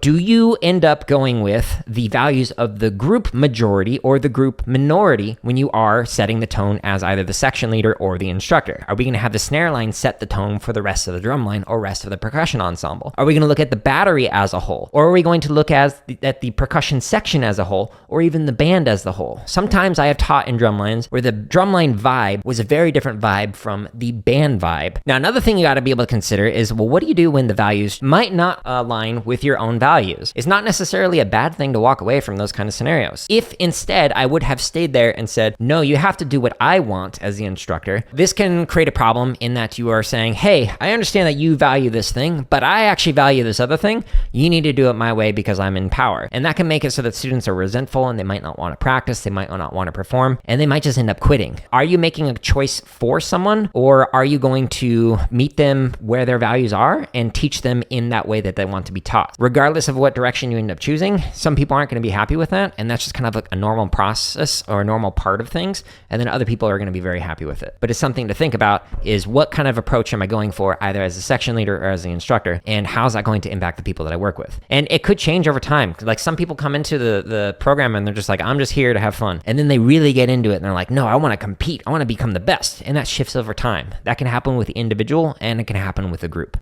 do you end up going with the values of the group majority or the group minority when you are setting the tone as either the section leader or the instructor? Are we going to have the snare line set the tone for the rest of the drum line or rest of the percussion ensemble? Are we going to look at the battery as a whole? Or are we going to look at the percussion section as a whole, or even the band as the whole? Sometimes I have taught in drum lines where the drumline vibe was a very different vibe from the band vibe. Now, another thing you got to be able to consider is, well, what do you do when the values might not align with your own values? It's not necessarily a bad thing to walk away from those kind of scenarios. If instead I would have stayed there and said, no, you have to do what I want as the instructor, this can create a problem in that you are saying, hey, I understand that you value this thing, but I actually value this other thing. You need to do it my way because I'm in power. And that can make it so that students are resentful and they might not want to practice, they might not want to perform, and they might just end up quitting. Are you making a choice for someone, or are you going to meet them where their values are and teach them in that way that they want to be taught? Regardless of what direction you end up choosing, some people aren't going to be happy with that, and that's just kind of like a normal process or a normal part of things, and then other people are going to be very happy with it. But it's something to think about, is what kind of approach am I going for, either as a section leader or as the instructor, and how's that going to impact the people that I work with? And it could change over time. Like, some people come into the program and they're just like, I'm just here to have fun. And then they really get into it and they're like, no, I want to compete. I want to become the best. And that shifts over time. That can happen with the individual and it can happen with a group.